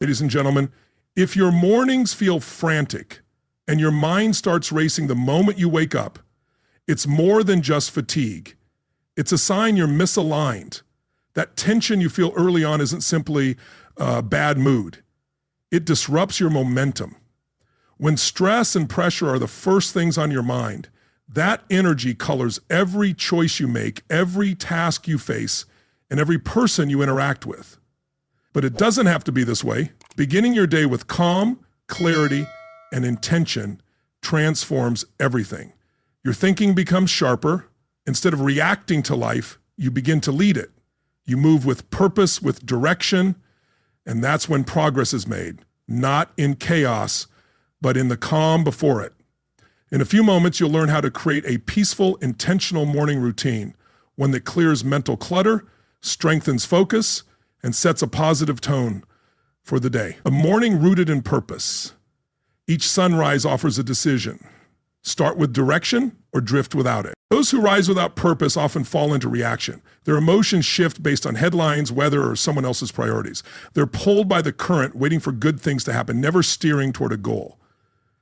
Ladies and gentlemen, if your mornings feel frantic and your mind starts racing the moment you wake up, it's more than just fatigue. It's a sign you're misaligned. That tension you feel early on isn't simply a bad mood. It disrupts your momentum. When stress and pressure are the first things on your mind, that energy colors every choice you make, every task you face, and every person you interact with. But it doesn't have to be this way. Beginning your day with calm, clarity, and intention transforms everything. Your thinking becomes sharper. Instead of reacting to life, you begin to lead it. You move with purpose, with direction, and that's when progress is made, not in chaos, but in the calm before it. In a few moments, you'll learn how to create a peaceful, intentional morning routine, one that clears mental clutter, strengthens focus, and sets a positive tone for the day. A morning rooted in purpose. Each sunrise offers a decision. Start with direction or drift without it. Those who rise without purpose often fall into reaction. Their emotions shift based on headlines, weather, or someone else's priorities. They're pulled by the current, waiting for good things to happen, never steering toward a goal.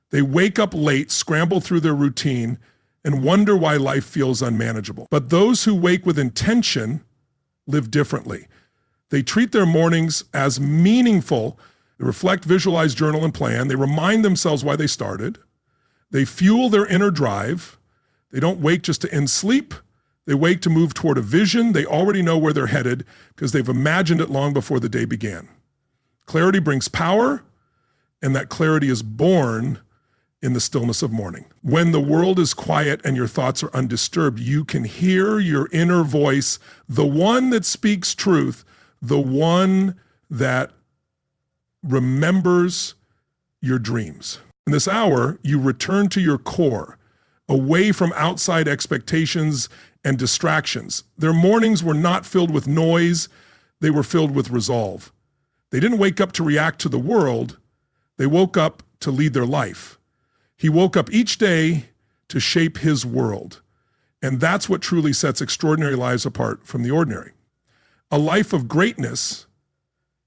They wake up late, scramble through their routine, and wonder why life feels unmanageable. But those who wake with intention live differently. They treat their mornings as meaningful. They reflect, visualize, journal, and plan. They remind themselves why they started. They fuel their inner drive. They don't wake just to end sleep. They wake to move toward a vision. They already know where they're headed because they've imagined it long before the day began. Clarity brings power, and that clarity is born in the stillness of morning. When the world is quiet and your thoughts are undisturbed, you can hear your inner voice, the one that speaks truth, the one that remembers your dreams. In this hour, you return to your core, away from outside expectations and distractions. Their mornings were not filled with noise, they were filled with resolve. They didn't wake up to react to the world, they woke up to lead their life. He woke up each day to shape his world. And that's what truly sets extraordinary lives apart from the ordinary. A life of greatness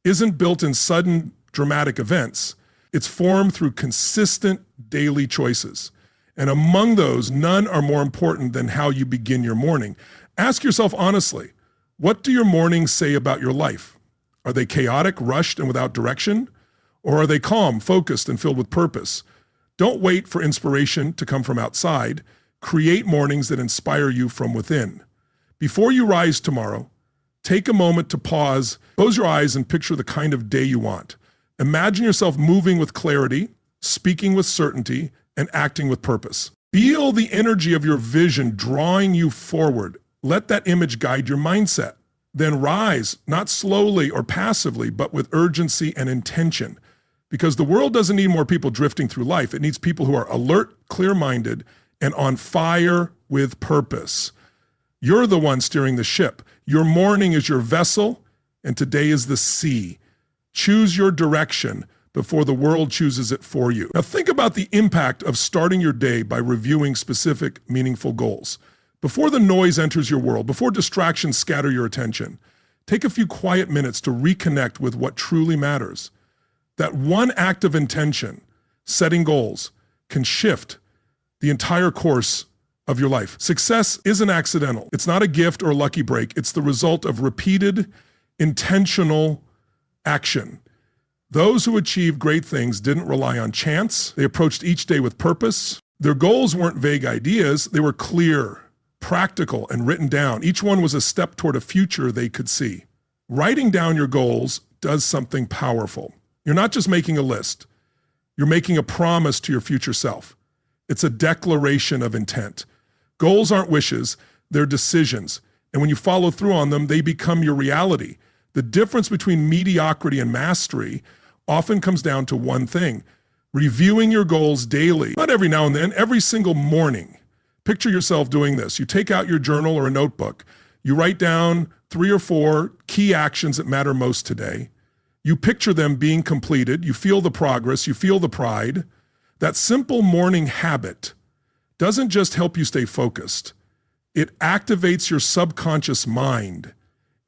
isn't built in sudden dramatic events. It's formed through consistent daily choices. And among those, none are more important than how you begin your morning. Ask yourself honestly, what do your mornings say about your life? Are they chaotic, rushed, and without direction? Or are they calm, focused, and filled with purpose? Don't wait for inspiration to come from outside. Create mornings that inspire you from within. Before you rise tomorrow, take a moment to pause, close your eyes, and picture the kind of day you want. Imagine yourself moving with clarity, speaking with certainty, and acting with purpose. Feel the energy of your vision drawing you forward. Let that image guide your mindset. Then rise, not slowly or passively, but with urgency and intention. Because the world doesn't need more people drifting through life. It needs people who are alert, clear-minded, and on fire with purpose. You're the one steering the ship. Your morning is your vessel, and today is the sea. Choose your direction before the world chooses it for you. Now think about the impact of starting your day by reviewing specific, meaningful goals. Before the noise enters your world, before distractions scatter your attention, take a few quiet minutes to reconnect with what truly matters. That one act of intention, setting goals, can shift the entire course of your life. Success isn't accidental. It's not a gift or a lucky break. It's the result of repeated, intentional action. Those who achieved great things didn't rely on chance. They approached each day with purpose. Their goals weren't vague ideas. They were clear, practical, and written down. Each one was a step toward a future they could see. Writing down your goals does something powerful. You're not just making a list. You're making a promise to your future self. It's a declaration of intent. Goals aren't wishes, they're decisions. And when you follow through on them, they become your reality. The difference between mediocrity and mastery often comes down to one thing: reviewing your goals daily, not every now and then, every single morning. Picture yourself doing this. You take out your journal or a notebook. You write down 3 or 4 key actions that matter most today. You picture them being completed. You feel the progress. You feel the pride. That simple morning habit doesn't just help you stay focused. It activates your subconscious mind.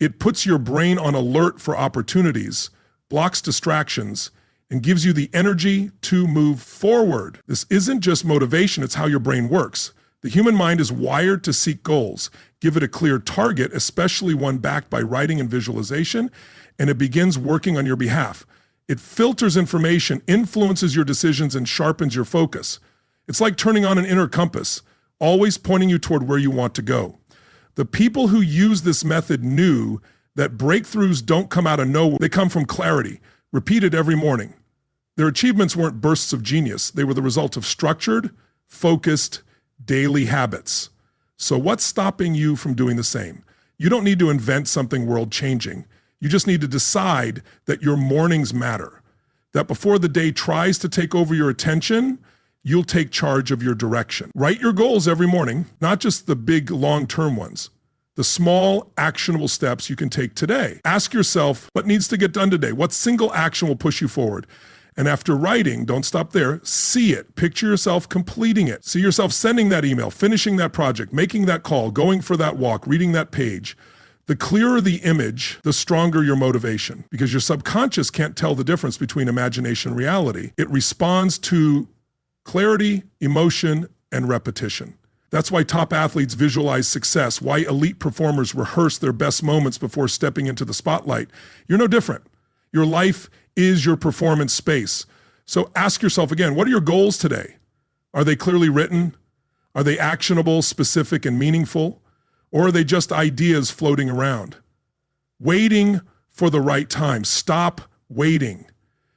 It puts your brain on alert for opportunities, blocks distractions, and gives you the energy to move forward. This isn't just motivation, it's how your brain works. The human mind is wired to seek goals. Give it a clear target, especially one backed by writing and visualization, and it begins working on your behalf. It filters information, influences your decisions, and sharpens your focus. It's like turning on an inner compass, always pointing you toward where you want to go. The people who use this method knew that breakthroughs don't come out of nowhere. They come from clarity, repeated every morning. Their achievements weren't bursts of genius. They were the result of structured, focused, daily habits. So what's stopping you from doing the same? You don't need to invent something world-changing. You just need to decide that your mornings matter, that before the day tries to take over your attention, you'll take charge of your direction. Write your goals every morning, not just the big long-term ones. The small, actionable steps you can take today. Ask yourself, what needs to get done today? What single action will push you forward? And after writing, don't stop there, see it. Picture yourself completing it. See yourself sending that email, finishing that project, making that call, going for that walk, reading that page. The clearer the image, the stronger your motivation, because your subconscious can't tell the difference between imagination and reality. It responds to clarity, emotion, and repetition. That's why top athletes visualize success, why elite performers rehearse their best moments before stepping into the spotlight. You're no different. Your life is your performance space. So ask yourself again, what are your goals today? Are they clearly written? Are they actionable, specific, and meaningful? Or are they just ideas floating around? Waiting for the right time. Stop waiting.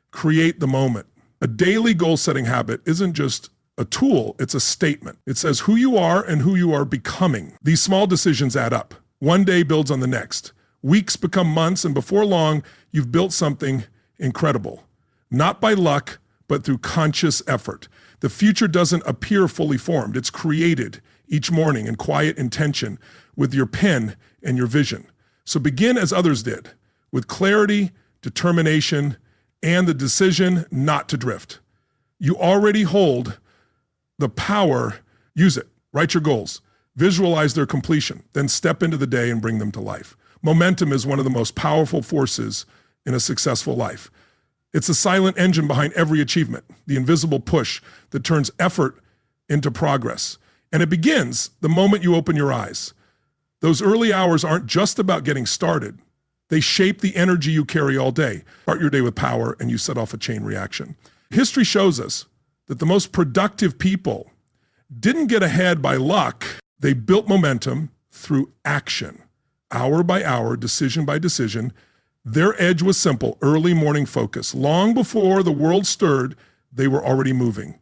Create the moment. A daily goal-setting habit isn't just a tool, it's a statement. It says who you are and who you are becoming. These small decisions add up. One day builds on the next. Weeks become months, and before long, you've built something incredible. Not by luck, but through conscious effort. The future doesn't appear fully formed. It's created each morning in quiet intention with your pen and your vision. So begin as others did, with clarity, determination, and the decision not to drift. You already hold the power. Use it. Write your goals. Visualize their completion. Then step into the day and bring them to life. Momentum is one of the most powerful forces in a successful life. It's the silent engine behind every achievement, the invisible push that turns effort into progress. And it begins the moment you open your eyes. Those early hours aren't just about getting started. They shape the energy you carry all day. Start your day with power and you set off a chain reaction. History shows us that the most productive people didn't get ahead by luck. They built momentum through action. Hour by hour, decision by decision. Their edge was simple, early morning focus. Long before the world stirred, they were already moving.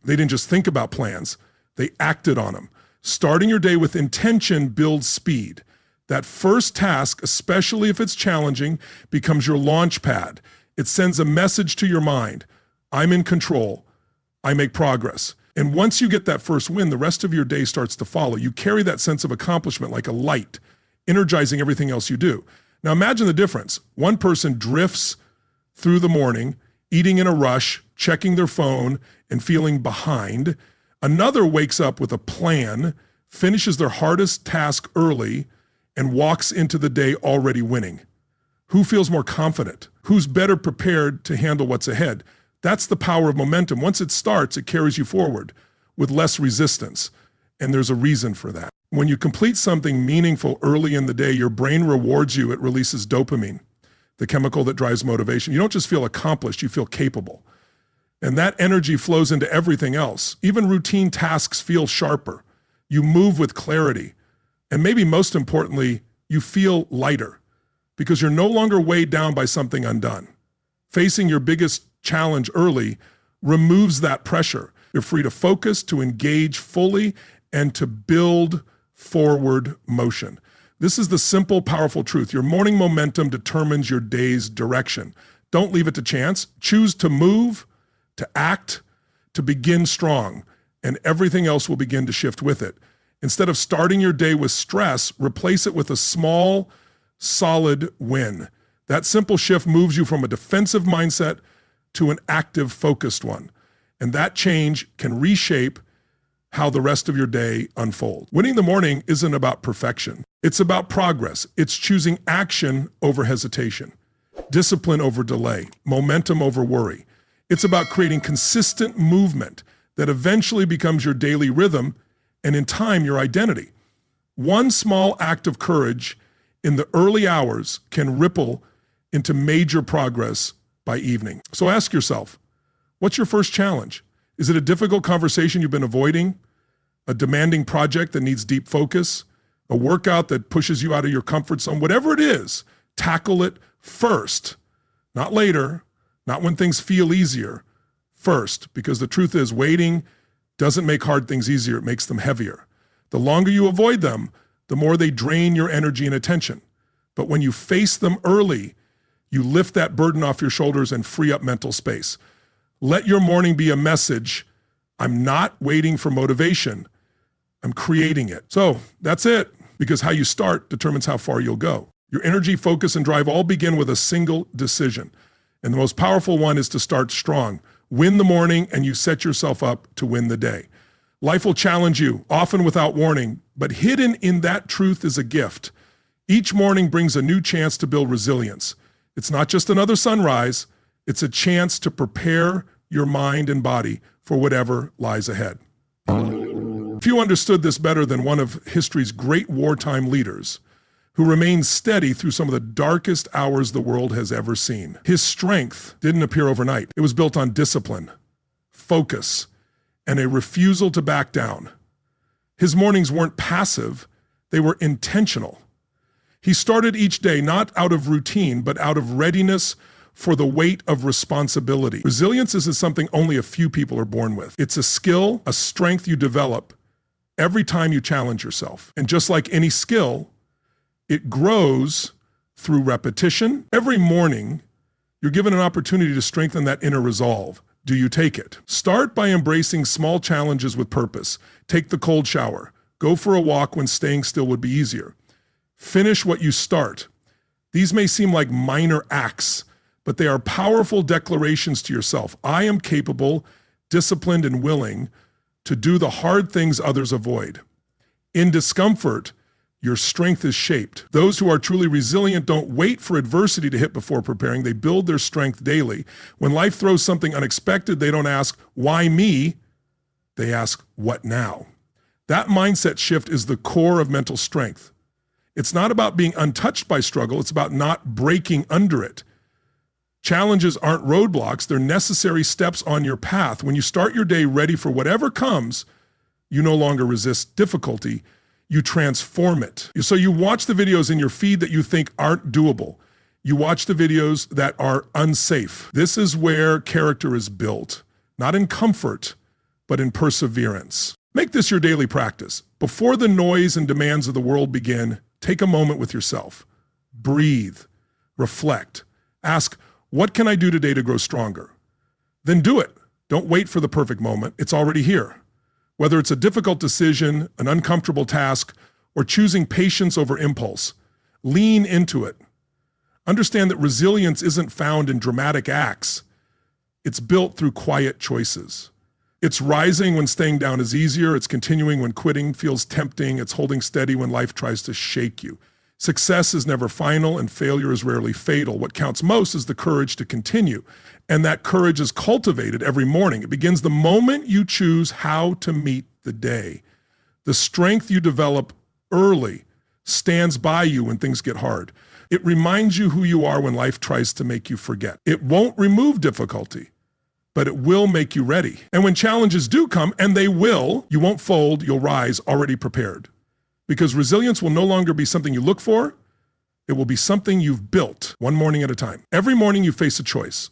They didn't just think about plans, they acted on them. Starting your day with intention builds speed. That first task, especially if it's challenging, becomes your launch pad. It sends a message to your mind. I'm in control. I make progress. And once you get that first win, the rest of your day starts to follow. You carry that sense of accomplishment like a light, energizing everything else you do. Now imagine the difference. One person drifts through the morning, eating in a rush, checking their phone, and feeling behind. Another wakes up with a plan, finishes their hardest task early, and walks into the day already winning. Who feels more confident? Who's better prepared to handle what's ahead? That's the power of momentum. Once it starts, it carries you forward with less resistance. And there's a reason for that. When you complete something meaningful early in the day, your brain rewards you. It releases dopamine, the chemical that drives motivation. You don't just feel accomplished, you feel capable. And that energy flows into everything else. Even routine tasks feel sharper. You move with clarity. And maybe most importantly, you feel lighter because you're no longer weighed down by something undone. Facing your biggest challenge early removes that pressure. You're free to focus, to engage fully, and to build forward motion. This is the simple, powerful truth. Your morning momentum determines your day's direction. Don't leave it to chance. Choose to move, to act, to begin strong, and everything else will begin to shift with it. Instead of starting your day with stress, replace it with a small, solid win. That simple shift moves you from a defensive mindset to an active, focused one. And that change can reshape how the rest of your day unfolds. Winning the morning isn't about perfection. It's about progress. It's choosing action over hesitation. discipline over delay, momentum over worry. It's about creating consistent movement that eventually becomes your daily rhythm and in time, your identity. One small act of courage in the early hours can ripple into major progress by evening. So ask yourself, what's your first challenge? Is it a difficult conversation you've been avoiding? A demanding project that needs deep focus? A workout that pushes you out of your comfort zone? Whatever it is, tackle it first, not later, not when things feel easier, first, because the truth is waiting doesn't make hard things easier, it makes them heavier. The longer you avoid them, the more they drain your energy and attention. But when you face them early, you lift that burden off your shoulders and free up mental space. Let your morning be a message. I'm not waiting for motivation. I'm creating it. So that's it, because how you start determines how far you'll go. Your energy, focus, and drive all begin with a single decision. And the most powerful one is to start strong. Win the morning and you set yourself up to win the day. Life will challenge you, often without warning, but hidden in that truth is a gift. Each morning brings a new chance to build resilience. It's not just another sunrise, it's a chance to prepare your mind and body for whatever lies ahead. Few understood this better than one of history's great wartime leaders, who remained steady through some of the darkest hours the world has ever seen. His strength didn't appear overnight. It was built on discipline, focus, and a refusal to back down. His mornings weren't passive, they were intentional. He started each day not out of routine, but out of readiness for the weight of responsibility. Resilience isn't something only a few people are born with. It's a skill, a strength you develop every time you challenge yourself. And just like any skill, it grows through repetition. Every morning, you're given an opportunity to strengthen that inner resolve. Do you take it? Start by embracing small challenges with purpose. Take the cold shower. Go for a walk when staying still would be easier. Finish what you start. These may seem like minor acts, but they are powerful declarations to yourself. I am capable, disciplined, and willing to do the hard things others avoid. In discomfort, your strength is shaped. Those who are truly resilient don't wait for adversity to hit before preparing. They build their strength daily. When life throws something unexpected, they don't ask, why me? They ask, what now? That mindset shift is the core of mental strength. It's not about being untouched by struggle. It's about not breaking under it. Challenges aren't roadblocks. They're necessary steps on your path. When you start your day ready for whatever comes, you no longer resist difficulty. You transform it. So you watch the videos in your feed that you think aren't doable. You watch the videos that are unsafe. This is where character is built, not in comfort, but in perseverance. Make this your daily practice. Before the noise and demands of the world begin, take a moment with yourself. Breathe, reflect, ask, what can I do today to grow stronger? Then do it. Don't wait for the perfect moment. It's already here. Whether it's a difficult decision, an uncomfortable task, or choosing patience over impulse, lean into it. Understand that resilience isn't found in dramatic acts. It's built through quiet choices. It's rising when staying down is easier. It's continuing when quitting feels tempting. It's holding steady when life tries to shake you. Success is never final and failure is rarely fatal. What counts most is the courage to continue. And that courage is cultivated every morning. It begins the moment you choose how to meet the day. The strength you develop early stands by you when things get hard. It reminds you who you are when life tries to make you forget. It won't remove difficulty, but it will make you ready. And when challenges do come, and they will, you won't fold, you'll rise already prepared. Because resilience will no longer be something you look for, it will be something you've built one morning at a time. Every morning you face a choice.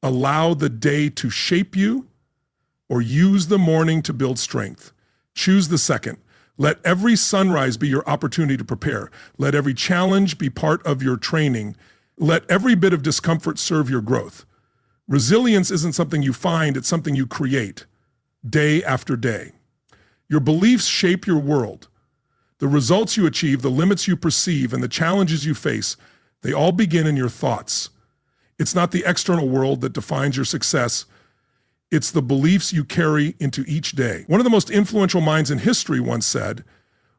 Allow the day to shape you or use the morning to build strength. Choose the second. Let every sunrise be your opportunity to prepare. Let every challenge be part of your training. Let every bit of discomfort serve your growth. Resilience isn't something you find, it's something you create day after day. Your beliefs shape your world. The results you achieve, the limits you perceive, and the challenges you face, they all begin in your thoughts. It's not the external world that defines your success. It's the beliefs you carry into each day. One of the most influential minds in history once said,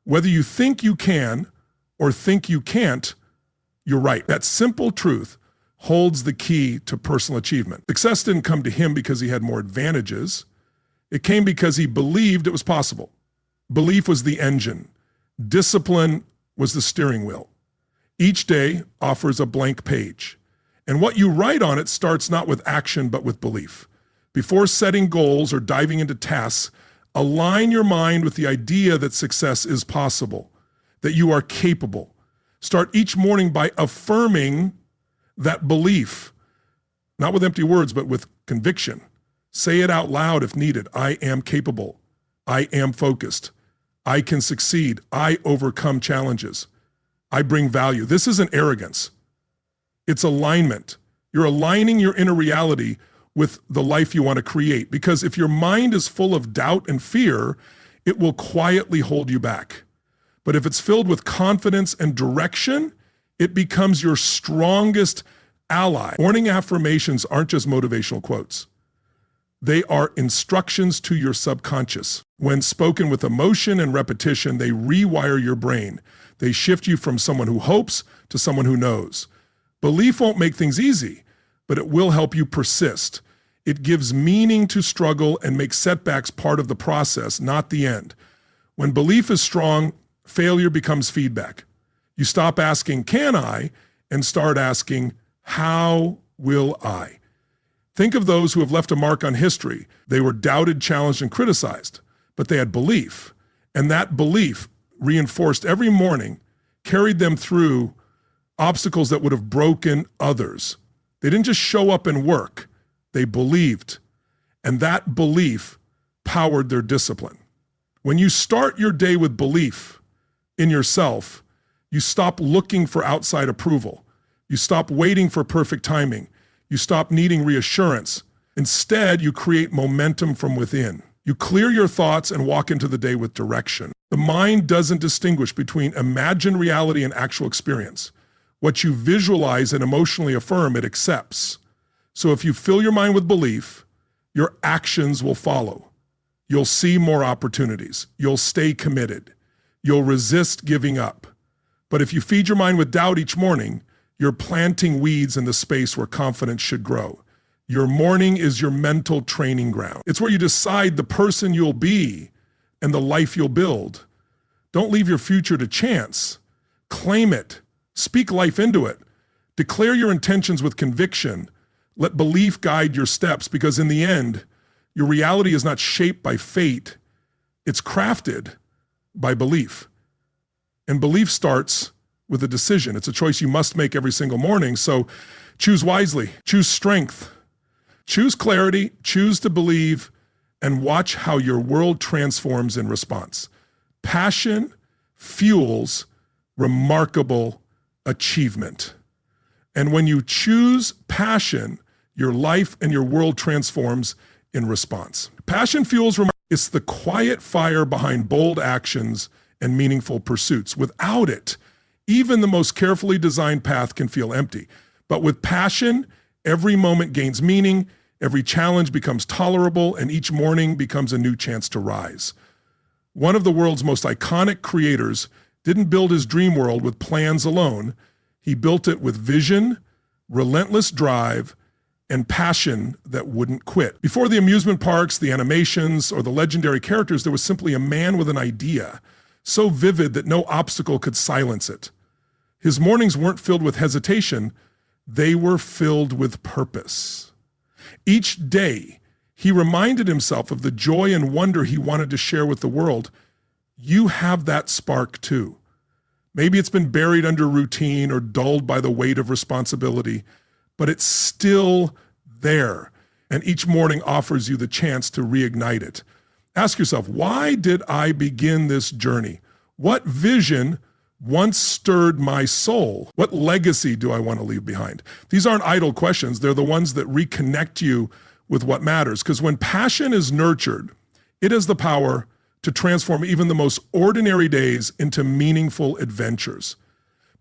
whether you think you can or think you can't, you're right. That simple truth holds the key to personal achievement. Success didn't come to him because he had more advantages. It came because he believed it was possible. Belief was the engine. Discipline was the steering wheel. Each day offers a blank page. And what you write on it starts not with action, but with belief. Before setting goals or diving into tasks, align your mind with the idea that success is possible, that you are capable. Start each morning by affirming that belief, not with empty words, but with conviction. Say it out loud if needed. I am capable. I am focused. I can succeed. I overcome challenges. I bring value. This isn't arrogance. It's alignment. You're aligning your inner reality with the life you want to create. Because if your mind is full of doubt and fear, it will quietly hold you back. But if it's filled with confidence and direction, it becomes your strongest ally. Morning affirmations aren't just motivational quotes. They are instructions to your subconscious. When spoken with emotion and repetition, they rewire your brain. They shift you from someone who hopes to someone who knows. Belief won't make things easy, but it will help you persist. It gives meaning to struggle and makes setbacks part of the process, not the end. When belief is strong, failure becomes feedback. You stop asking, can I? And start asking, how will I? Think of those who have left a mark on history. They were doubted, challenged, and criticized, but they had belief. And that belief, reinforced every morning, carried them through obstacles that would have broken others. They didn't just show up and work. They believed. And that belief powered their discipline. When you start your day with belief in yourself, you stop looking for outside approval. You stop waiting for perfect timing. You stop needing reassurance. Instead, you create momentum from within. You clear your thoughts and walk into the day with direction. The mind doesn't distinguish between imagined reality and actual experience. What you visualize and emotionally affirm, it accepts. So if you fill your mind with belief, your actions will follow. You'll see more opportunities. You'll stay committed. You'll resist giving up. But if you feed your mind with doubt each morning, you're planting weeds in the space where confidence should grow. Your morning is your mental training ground. It's where you decide the person you'll be and the life you'll build. Don't leave your future to chance. Claim it. Speak life into it. Declare your intentions with conviction. Let belief guide your steps, because in the end, your reality is not shaped by fate. It's crafted by belief. And belief starts with a decision. It's a choice you must make every single morning. So choose wisely, choose strength, choose clarity, choose to believe, and watch how your world transforms in response. Passion fuels remarkable achievement. And when you choose passion, your life and your world transforms in response. Passion fuels, it's the quiet fire behind bold actions and meaningful pursuits. Without it, even the most carefully designed path can feel empty. But with passion, every moment gains meaning, every challenge becomes tolerable, and each morning becomes a new chance to rise. One of the world's most iconic creators didn't build his dream world with plans alone. He built it with vision, relentless drive, and passion that wouldn't quit. Before the amusement parks, the animations, or the legendary characters, there was simply a man with an idea, so vivid that no obstacle could silence it. His mornings weren't filled with hesitation, they were filled with purpose. Each day, he reminded himself of the joy and wonder he wanted to share with the world. You have that spark too. Maybe it's been buried under routine or dulled by the weight of responsibility, but it's still there, and each morning offers you the chance to reignite it. Ask yourself, why did I begin this journey? What vision once stirred my soul? What legacy do I want to leave behind? These aren't idle questions. They're the ones that reconnect you with what matters. Because when passion is nurtured, it has the power to transform even the most ordinary days into meaningful adventures.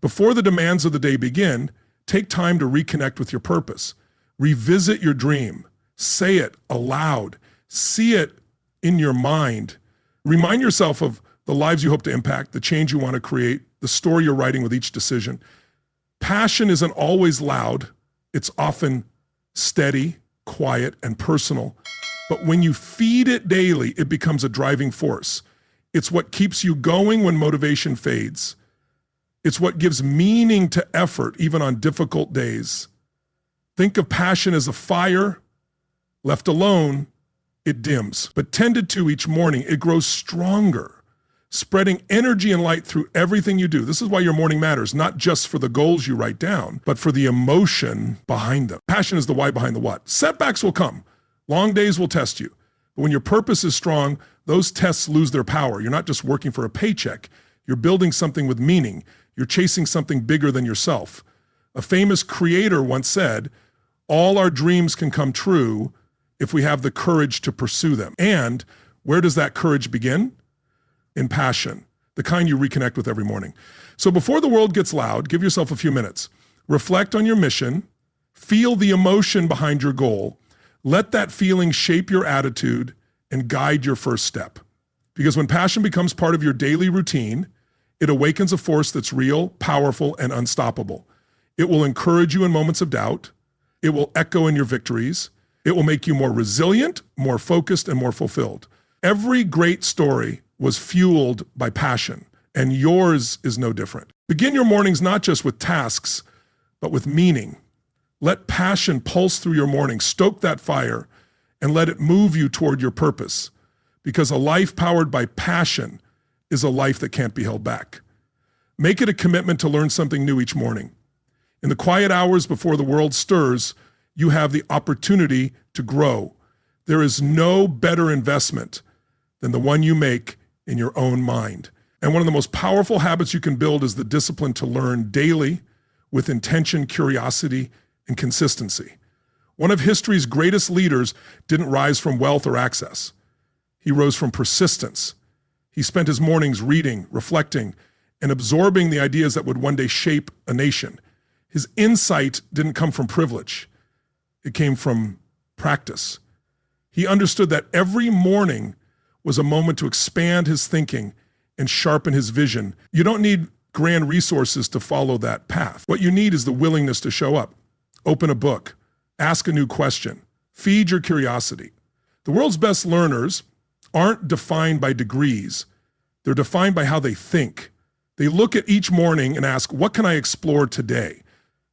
Before the demands of the day begin, take time to reconnect with your purpose. Revisit your dream. Say it aloud. See it in your mind. Remind yourself of the lives you hope to impact, the change you want to create, the story you're writing with each decision. Passion isn't always loud, It's often steady, quiet, and personal. But when you feed it daily, it becomes a driving force. It's what keeps you going when motivation fades. It's what gives meaning to effort, even on difficult days. Think of passion as a fire. Left alone, it dims. But tended to each morning, it grows stronger, spreading energy and light through everything you do. This is why your morning matters, not just for the goals you write down, but for the emotion behind them. Passion is the why behind the what. Setbacks will come. Long days will test you. But when your purpose is strong, those tests lose their power. You're not just working for a paycheck. You're building something with meaning. You're chasing something bigger than yourself. A famous creator once said, all our dreams can come true if we have the courage to pursue them. And where does that courage begin? In passion, the kind you reconnect with every morning. So before the world gets loud, give yourself a few minutes. Reflect on your mission. Feel the emotion behind your goal. Let that feeling shape your attitude and guide your first step. Because when passion becomes part of your daily routine, it awakens a force that's real, powerful, and unstoppable. It will encourage you in moments of doubt. It will echo in your victories. It will make you more resilient, more focused, and more fulfilled. Every great story was fueled by passion, and yours is no different. Begin your mornings not just with tasks, but with meaning. Let passion pulse through your morning, stoke that fire, and let it move you toward your purpose. Because a life powered by passion is a life that can't be held back. Make it a commitment to learn something new each morning. In the quiet hours before the world stirs, you have the opportunity to grow. There is no better investment than the one you make in your own mind. And one of the most powerful habits you can build is the discipline to learn daily with intention, curiosity, and consistency. One of history's greatest leaders didn't rise from wealth or access. He rose from persistence. He spent his mornings reading, reflecting, and absorbing the ideas that would one day shape a nation. His insight didn't come from privilege. It came from practice. He understood that every morning was a moment to expand his thinking and sharpen his vision. You don't need grand resources to follow that path. What you need is the willingness to show up. Open a book. Ask a new question. Feed your curiosity. The world's best learners aren't defined by degrees. They're defined by how they think. They look at each morning and ask, what can I explore today?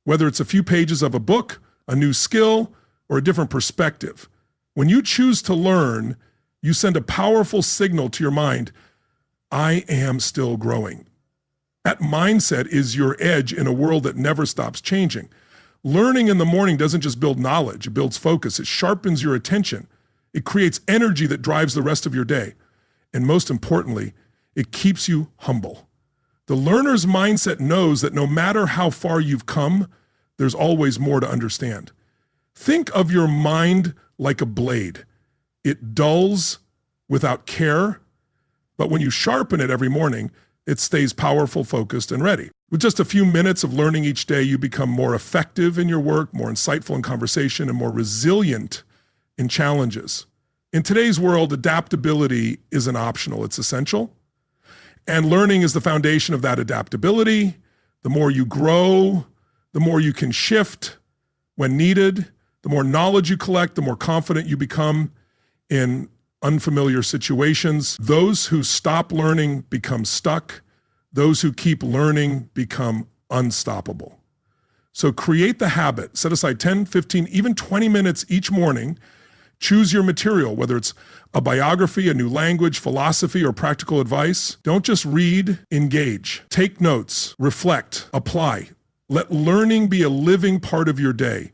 Whether it's a few pages of a book, a new skill, or a different perspective. When you choose to learn, you send a powerful signal to your mind, I am still growing. That mindset is your edge in a world that never stops changing. Learning in the morning doesn't just build knowledge, it builds focus, it sharpens your attention. It creates energy that drives the rest of your day. And most importantly, it keeps you humble. The learner's mindset knows that no matter how far you've come, there's always more to understand. Think of your mind like a blade. It dulls without care, but when you sharpen it every morning, it stays powerful, focused, and ready. With just a few minutes of learning each day, you become more effective in your work, more insightful in conversation, and more resilient in challenges. In today's world, adaptability isn't optional, it's essential. And learning is the foundation of that adaptability. The more you grow, the more you can shift when needed. The more knowledge you collect, the more confident you become in unfamiliar situations. Those who stop learning become stuck. Those who keep learning become unstoppable. So create the habit. Set aside 10, 15, even 20 minutes each morning. Choose your material, whether it's a biography, a new language, philosophy, or practical advice. Don't just read, engage. Take notes, reflect, apply. Let learning be a living part of your day.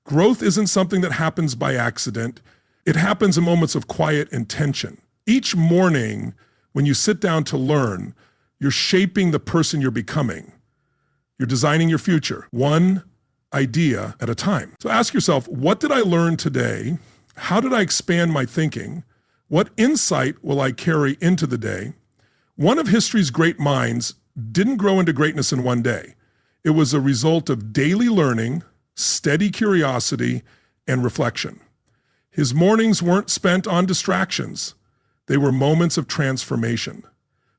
Growth isn't something that happens by accident. It happens in moments of quiet intention. Each morning, when you sit down to learn, you're shaping the person you're becoming. You're designing your future, one idea at a time. So ask yourself, what did I learn today? How did I expand my thinking? What insight will I carry into the day? One of history's great minds didn't grow into greatness in one day. It was a result of daily learning, steady curiosity, and reflection. His mornings weren't spent on distractions. They were moments of transformation.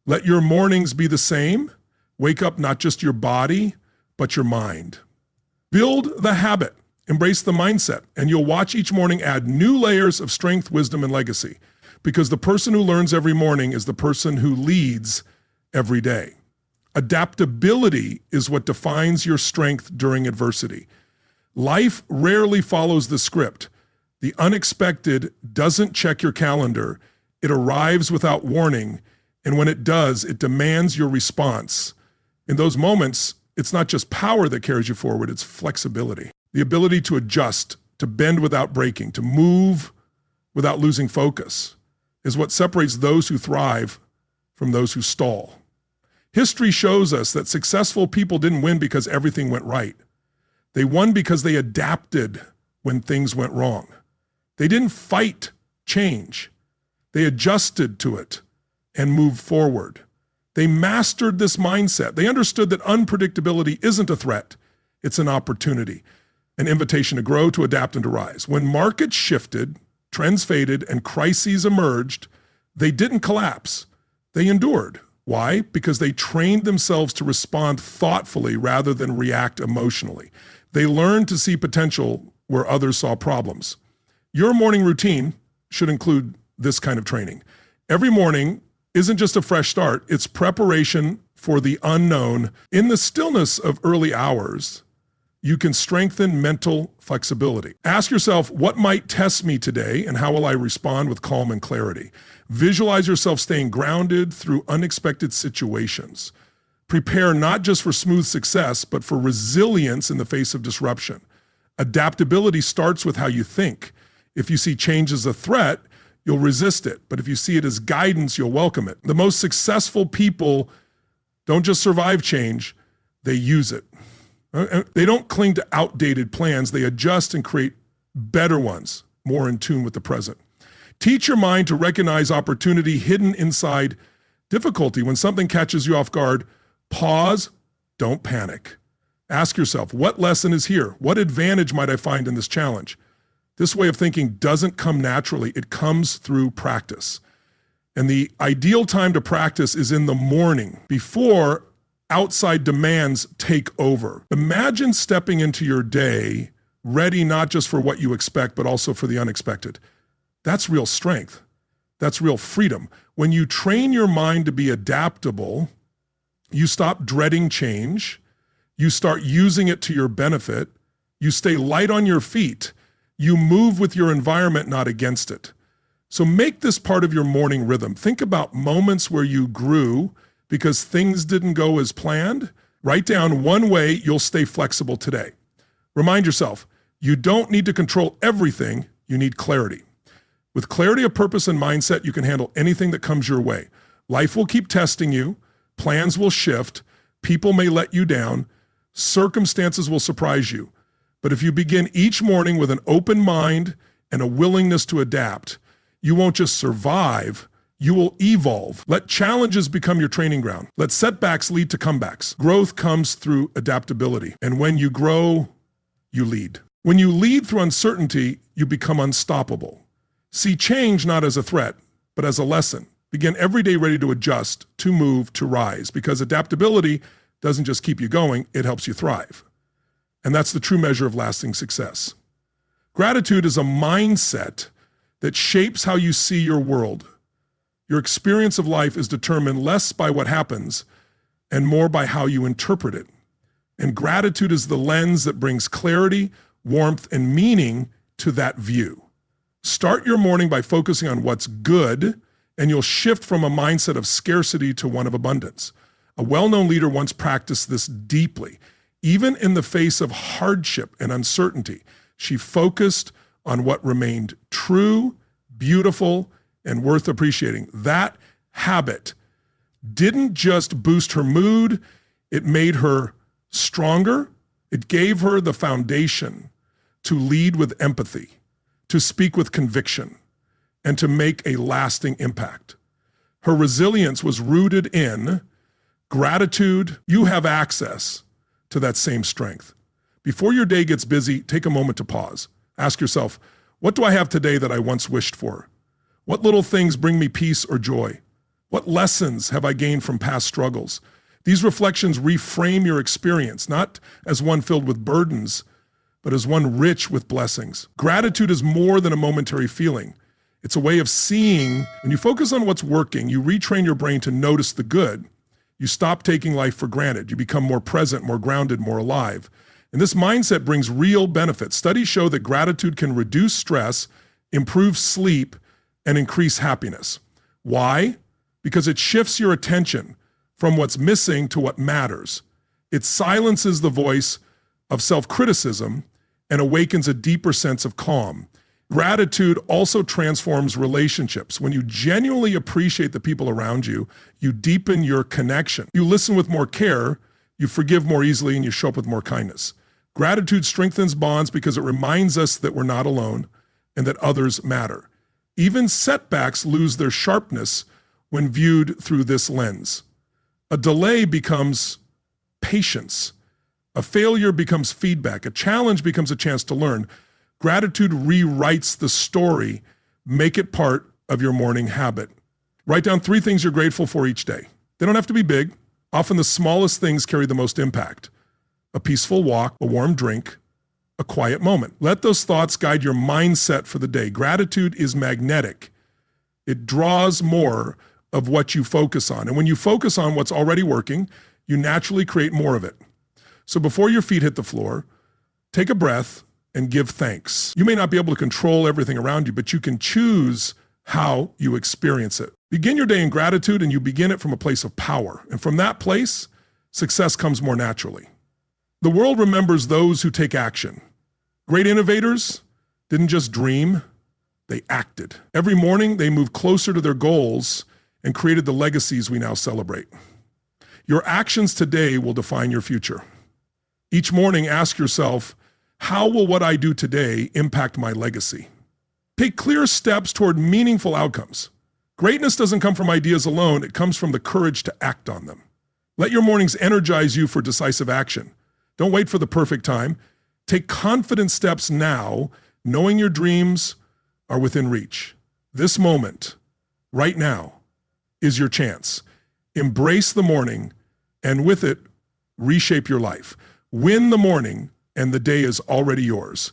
Let your mornings be the same. Wake up not just your body, but your mind. Build the habit. Embrace the mindset, and you'll watch each morning add new layers of strength, wisdom, and legacy. Because the person who learns every morning is the person who leads every day. Adaptability is what defines your strength during adversity. Life rarely follows the script. The unexpected doesn't check your calendar. It arrives without warning, and when it does, it demands your response. In those moments, it's not just power that carries you forward, it's flexibility. The ability to adjust, to bend without breaking, to move without losing focus is what separates those who thrive from those who stall. History shows us that successful people didn't win because everything went right. They won because they adapted when things went wrong. They didn't fight change. They adjusted to it and moved forward. They mastered this mindset. They understood that unpredictability isn't a threat. It's an opportunity, an invitation to grow, to adapt, and to rise. When markets shifted, trends faded, and crises emerged, they didn't collapse. They endured. Why? Because they trained themselves to respond thoughtfully rather than react emotionally. They learned to see potential where others saw problems. Your morning routine should include this kind of training. Every morning isn't just a fresh start, it's preparation for the unknown. In the stillness of early hours, you can strengthen mental flexibility. Ask yourself, what might test me today and how will I respond with calm and clarity? Visualize yourself staying grounded through unexpected situations. Prepare not just for smooth success, but for resilience in the face of disruption. Adaptability starts with how you think. If you see change as a threat, you'll resist it. But if you see it as guidance, you'll welcome it. The most successful people don't just survive change, they use it. They don't cling to outdated plans. They adjust and create better ones, more in tune with the present. Teach your mind to recognize opportunity hidden inside difficulty. When something catches you off guard, pause, don't panic. Ask yourself, what lesson is here? What advantage might I find in this challenge? This way of thinking doesn't come naturally. It comes through practice. And the ideal time to practice is in the morning, before outside demands take over. Imagine stepping into your day ready not just for what you expect, but also for the unexpected. That's real strength. That's real freedom. When you train your mind to be adaptable, you stop dreading change. You start using it to your benefit. You stay light on your feet. You move with your environment, not against it. So make this part of your morning rhythm. Think about moments where you grew because things didn't go as planned. Write down one way you'll stay flexible today. Remind yourself, you don't need to control everything, you need clarity. With clarity of purpose and mindset, you can handle anything that comes your way. Life will keep testing you, plans will shift, people may let you down, circumstances will surprise you. But if you begin each morning with an open mind and a willingness to adapt, you won't just survive, you will evolve. Let challenges become your training ground. Let setbacks lead to comebacks. Growth comes through adaptability. And when you grow, you lead. When you lead through uncertainty, you become unstoppable. See change not as a threat, but as a lesson. Begin every day ready to adjust, to move, to rise, because adaptability doesn't just keep you going, it helps you thrive. And that's the true measure of lasting success. Gratitude is a mindset that shapes how you see your world. Your experience of life is determined less by what happens and more by how you interpret it. And gratitude is the lens that brings clarity, warmth, and meaning to that view. Start your morning by focusing on what's good, and you'll shift from a mindset of scarcity to one of abundance. A well-known leader once practiced this deeply. Even in the face of hardship and uncertainty, she focused on what remained true, beautiful, and worth appreciating. That habit didn't just boost her mood, it made her stronger. It gave her the foundation to lead with empathy, to speak with conviction, and to make a lasting impact. Her resilience was rooted in gratitude. You have access to that same strength. Before your day gets busy, take a moment to pause. Ask yourself, what do I have today that I once wished for? What little things bring me peace or joy? What lessons have I gained from past struggles? These reflections reframe your experience, not as one filled with burdens, but as one rich with blessings. Gratitude is more than a momentary feeling. It's a way of seeing. When you focus on what's working, you retrain your brain to notice the good. You stop taking life for granted. You become more present, more grounded, more alive. And this mindset brings real benefits. Studies show that gratitude can reduce stress, improve sleep, and increase happiness. Why? Because it shifts your attention from what's missing to what matters. It silences the voice of self-criticism and awakens a deeper sense of calm. Gratitude also transforms relationships. When you genuinely appreciate the people around you, you deepen your connection. You listen with more care, you forgive more easily, and you show up with more kindness. Gratitude strengthens bonds because it reminds us that we're not alone and that others matter. Even setbacks lose their sharpness when viewed through this lens. A delay becomes patience. A failure becomes feedback. A challenge becomes a chance to learn. Gratitude rewrites the story. Make it part of your morning habit. Write down 3 things you're grateful for each day. They don't have to be big. Often the smallest things carry the most impact. A peaceful walk, a warm drink, a quiet moment. Let those thoughts guide your mindset for the day. Gratitude is magnetic. It draws more of what you focus on. And when you focus on what's already working, you naturally create more of it. So before your feet hit the floor, take a breath and give thanks. You may not be able to control everything around you, but you can choose how you experience it. Begin your day in gratitude, and you begin it from a place of power. And from that place, success comes more naturally. The world remembers those who take action. Great innovators didn't just dream, they acted. Every morning, they moved closer to their goals and created the legacies we now celebrate. Your actions today will define your future. Each morning, ask yourself, how will what I do today impact my legacy? Take clear steps toward meaningful outcomes. Greatness doesn't come from ideas alone, it comes from the courage to act on them. Let your mornings energize you for decisive action. Don't wait for the perfect time. Take confident steps now, knowing your dreams are within reach. This moment, right now, is your chance. Embrace the morning, and with it, reshape your life. Win the morning, and the day is already yours.